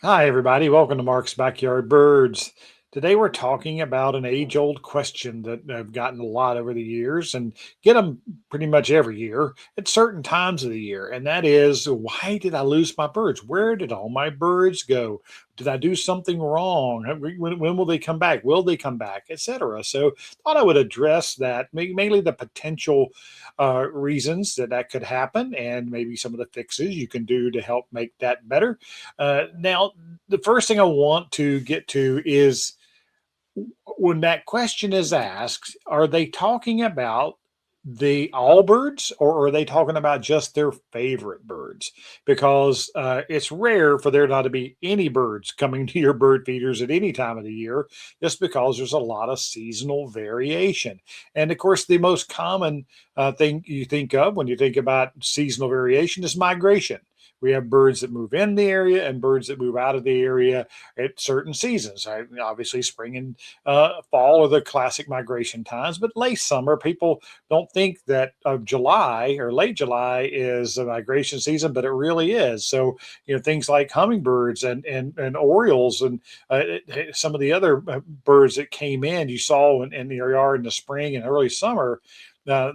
Hi, everybody. Welcome to Mark's Backyard Birds. Today, we're talking about an age old question that I've gotten a lot over the years and get them pretty much every year at certain times of the year. And that is, why did I lose my birds? Where did all my birds go? Did I do something wrong? When will they come back? Will they come back? Etc. So, thought I would address that, mainly the potential reasons that could happen and maybe some of the fixes you can do to help make that better. Now, the first thing I want to get to is when that question is asked, are they talking about the all birds or are they talking about just their favorite birds? Because it's rare for there not to be any birds coming to your bird feeders at any time of the year, just because there's a lot of seasonal variation. And of course, the most common thing you think of when you think about seasonal variation is migration. We have birds that move in the area and birds that move out of the area at certain seasons. Obviously, spring and fall are the classic migration times, but late summer, people don't think that of July or late July is a migration season, but it really is. So, things like hummingbirds and orioles and some of the other birds that came in, you saw in your yard in the spring and early summer,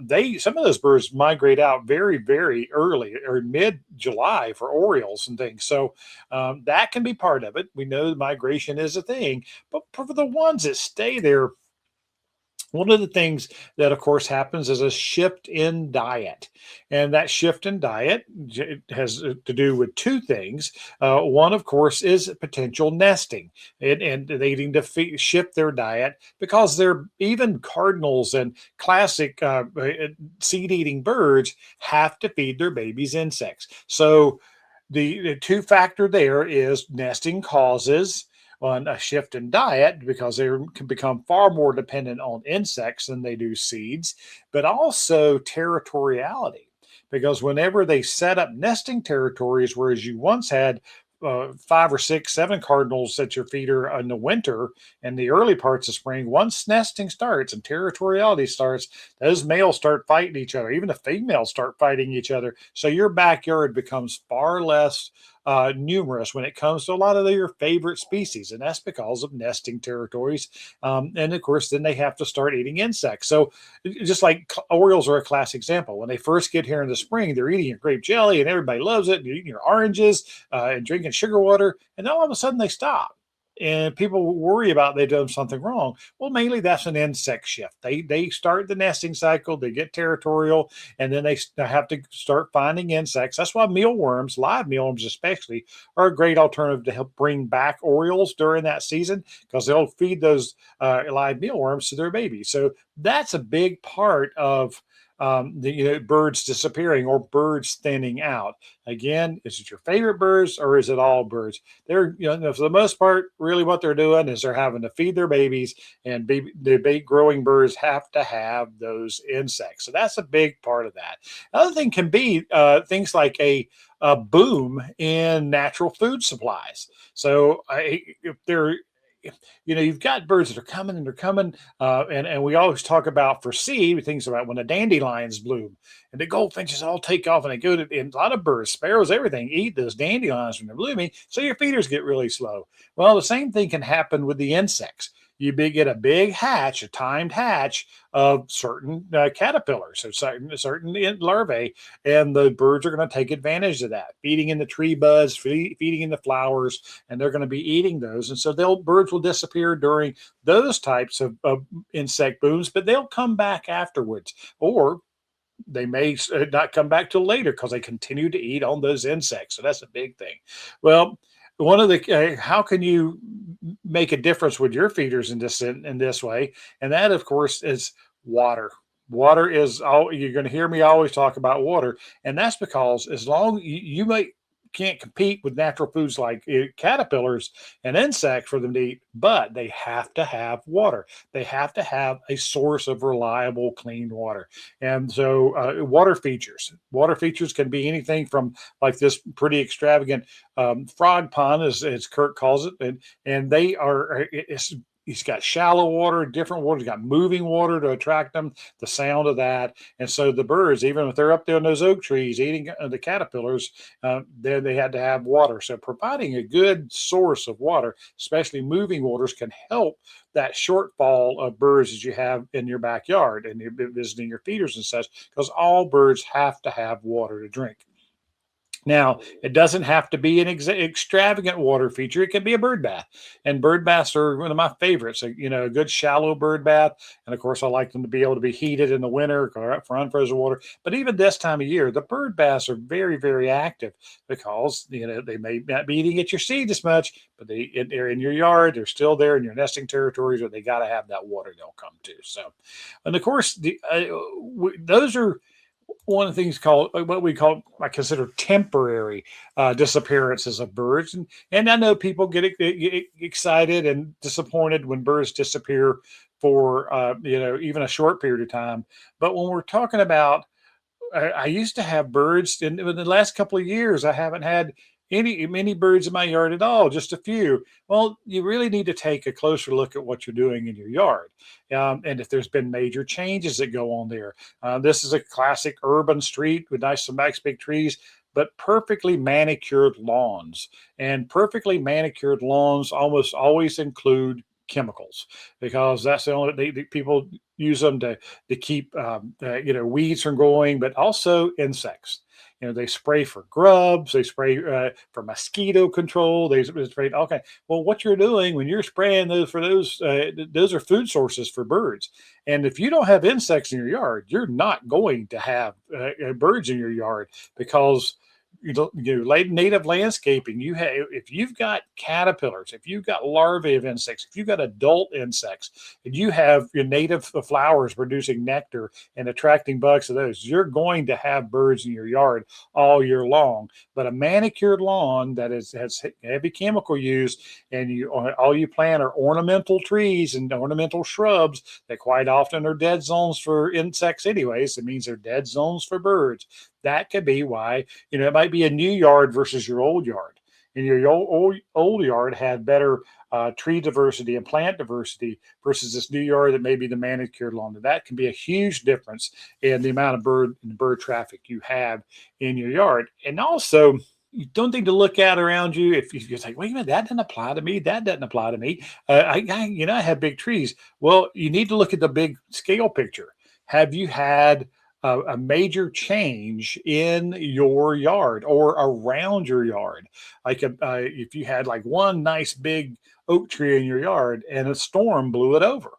they some of those birds migrate out very early or mid July for orioles and things. So that can be part of it. We know migration is a thing, but for the ones that stay there, one of the things that, of course, happens is a shift in diet. And that shift in diet has to do with two things. One, of course, is potential nesting and needing to shift their diet because they're even cardinals and classic seed eating birds have to feed their babies insects. So, the two factor there is nesting causes on a shift in diet because they can become far more dependent on insects than they do seeds, but also territoriality. Because whenever they set up nesting territories, whereas you once had five or six, seven cardinals at your feeder in the winter and the early parts of spring, once nesting starts and territoriality starts, those males start fighting each other. Even the females start fighting each other. So your backyard becomes far less numerous when it comes to a lot of your favorite species, and that's because of nesting territories. And of course, then they have to start eating insects. So, just like orioles are a classic example. When they first get here in the spring, they're eating your grape jelly, and everybody loves it. And you're eating your oranges and drinking sugar water, and then all of a sudden they stop. And people worry about they've done something wrong. Well, mainly that's an insect shift. They start the nesting cycle, they get territorial, and then they have to start finding insects. That's why mealworms, live mealworms especially, are a great alternative to help bring back orioles during that season because they'll feed those live mealworms to their babies. So that's a big part of the birds disappearing or birds thinning out. Again, is it your favorite birds or is it all birds? They're for the most part, really what they're doing is they're having to feed their babies, and the big growing birds have to have those insects. So that's a big part of that. Another thing can be things like a boom in natural food supplies. So if they're you've got birds that are coming and they're coming, and we always talk about for seed things about when the dandelions bloom and the goldfinches all take off and they go to, and a lot of birds, sparrows, everything eat those dandelions when they're blooming, so your feeders get really slow. Well, the same thing can happen with the insects. Get a big hatch, a timed hatch of certain caterpillars, so certain larvae, and the birds are going to take advantage of that, feeding in the tree buds, feeding in the flowers, and they're going to be eating those. And so birds will disappear during those types of insect booms, but they'll come back afterwards. Or they may not come back till later because they continue to eat on those insects. So that's a big thing. Well, one of the how can you make a difference with your feeders in this way? And that, of course, is water. Water is all you're going to hear me always talk about water, and that's because as long you may can't compete with natural foods like caterpillars and insects for them to eat, but they have to have water. They have to have a source of reliable, clean water. And so, water features can be anything from like this pretty extravagant frog pond, as Kurt calls it, and they are it's he's got shallow water, different water. He's got moving water to attract them. The sound of that, and so the birds, even if they're up there in those oak trees eating the caterpillars, then they had to have water. So providing a good source of water, especially moving waters, can help that shortfall of birds that you have in your backyard and you're visiting your feeders and such, because all birds have to have water to drink. Now, it doesn't have to be an extravagant water feature. It can be a bird bath, and bird baths are one of my favorites. A good shallow bird bath, and of course, I like them to be able to be heated in the winter for unfrozen water. But even this time of year, the bird baths are very, very active because they may not be eating at your seed as much, but they're in your yard. They're still there in your nesting territories, where they got to have that water they'll come to. So, and of course, those are one of the things called what we call, I consider, temporary disappearances of birds, and I know people get excited and disappointed when birds disappear for even a short period of time. But when we're talking about, I used to have birds, and in the last couple of years, I haven't had many birds in my yard at all, just a few. Well, you really need to take a closer look at what you're doing in your yard, and if there's been major changes that go on there. This is a classic urban street with some nice big trees, but perfectly manicured lawns. And perfectly manicured lawns almost always include chemicals, because that's the only people use them to keep weeds from growing, but also insects. They spray for grubs, they spray for mosquito control, they spray. Okay, well, what you're doing when you're spraying those are food sources for birds. And if you don't have insects in your yard, you're not going to have birds in your yard, because native landscaping, if you've got caterpillars, if you've got larvae of insects, if you've got adult insects, and you have your native flowers producing nectar and attracting bugs to those, you're going to have birds in your yard all year long. But a manicured lawn that has heavy chemical use, and all you plant are ornamental trees and ornamental shrubs that quite often are dead zones for insects anyways. It means they're dead zones for birds. That could be why, it might be a new yard versus your old yard. And your old yard had better tree diversity and plant diversity versus this new yard that may be the manicured lawn. That can be a huge difference in the amount of bird traffic you have in your yard. And also, you don't need to look at around you if you're like, wait a minute, that doesn't apply to me. That doesn't apply to me. I have big trees. Well, you need to look at the big scale picture. Have you had a major change in your yard or around your yard? Like if you had like one nice big oak tree in your yard and a storm blew it over,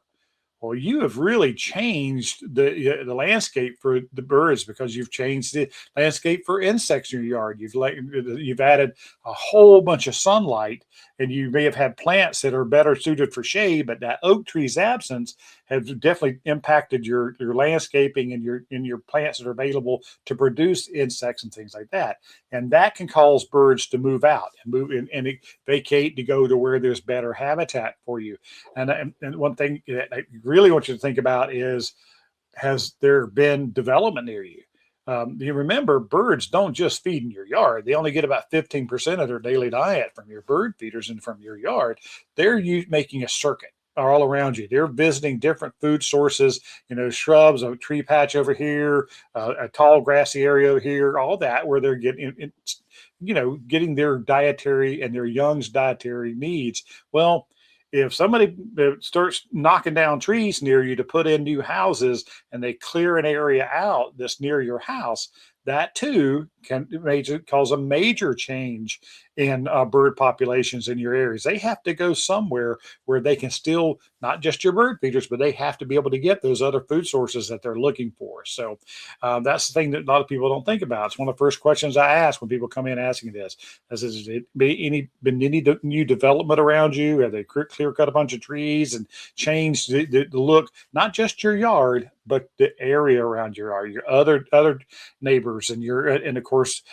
well, you have really changed the landscape for the birds, because you've changed the landscape for insects in your yard. You've added a whole bunch of sunlight, and you may have had plants that are better suited for shade, but that oak tree's absence has definitely impacted your landscaping and your plants that are available to produce insects and things like that. And that can cause birds to move out and vacate to go to where there's better habitat for you. And one thing that I really want you to think about is, has there been development near you? You remember, birds don't just feed in your yard. They only get about 15% of their daily diet from your bird feeders and from your yard. They're making a circuit all around you. They're visiting different food sources, shrubs, a tree patch over here, a tall grassy area over here, all that, where they're getting their dietary and their young's dietary needs. Well, if somebody starts knocking down trees near you to put in new houses, and they clear an area out that's near your house, that too can cause a major change in bird populations in your areas. They have to go somewhere where they can still, not just your bird feeders, but they have to be able to get those other food sources that they're looking for. So that's the thing that a lot of people don't think about. It's one of the first questions I ask when people come in asking this. Has there been any new development around you? Have they clear cut a bunch of trees and changed the look, not just your yard, but the area around your yard, your other neighbors, and of course,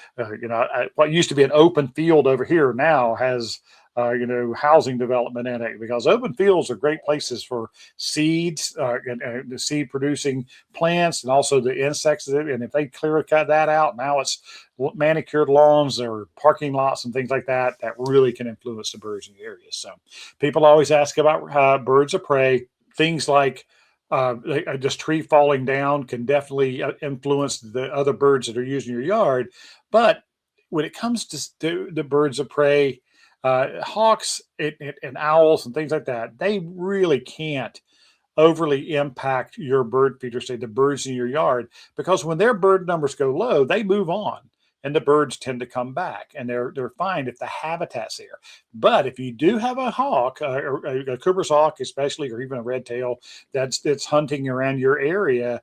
what used to be an open field over here now has housing development in it, because open fields are great places for seeds and the seed producing plants, and also the insects. And if they clear cut that out, now it's manicured lawns or parking lots and things like that, that really can influence the birds in the area. So people always ask about birds of prey. Things like just tree falling down can definitely influence the other birds that are using your yard. But when it comes to the birds of prey, hawks and owls and things like that, they really can't overly impact your bird feeder, say the birds in your yard, because when their bird numbers go low, they move on. And the birds tend to come back, and they're fine if the habitat's there. But if you do have a hawk, or a Cooper's hawk, especially, or even a red tail that's hunting around your area,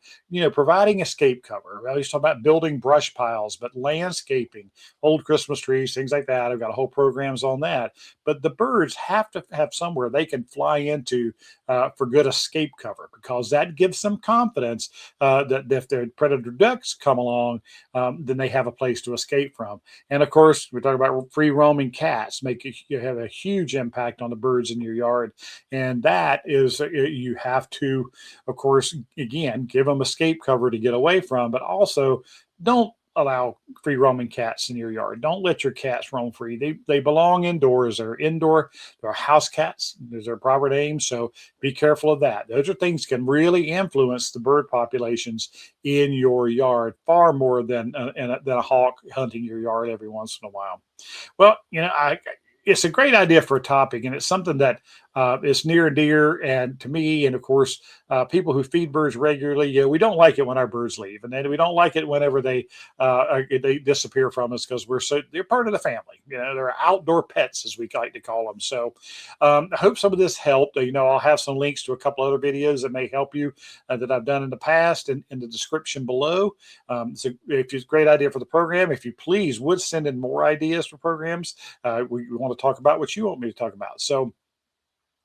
providing escape cover. I was talking about building brush piles, but landscaping, old Christmas trees, things like that. I've got a whole programs on that. But the birds have to have somewhere they can fly into for good escape cover, because that gives them confidence that if their predator ducks come along, then they have a place to escape from. And of course, we're talking about free roaming cats you have a huge impact on the birds in your yard. And that is, you have to, of course, again, give them escape cover to get away from, but also don't allow free roaming cats in your yard. Don't let your cats roam free. They belong indoors. They're indoor. They're house cats. There's their proper name. So be careful of that. Those are things can really influence the bird populations in your yard far more than a hawk hunting your yard every once in a while. Well, it's a great idea for a topic, and it's something that is near and dear and to me. And of course, people who feed birds regularly, we don't like it when our birds leave, and then we don't like it whenever they disappear from us, because they're part of the family. They're outdoor pets, as we like to call them. So I hope some of this helped. I'll have some links to a couple other videos that may help you that I've done in the past in the description below. So if it's a great idea for the program, if you please would send in more ideas for programs, we want to talk about what you want me to talk about. So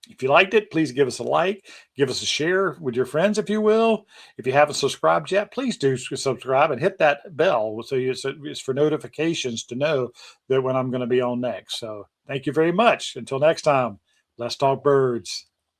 if you liked it, please give us a like, give us a share with your friends, if you will. If you haven't subscribed yet, please do subscribe and hit that bell so it's for notifications to know that when I'm going to be on next. So thank you very much. Until next time, let's talk birds.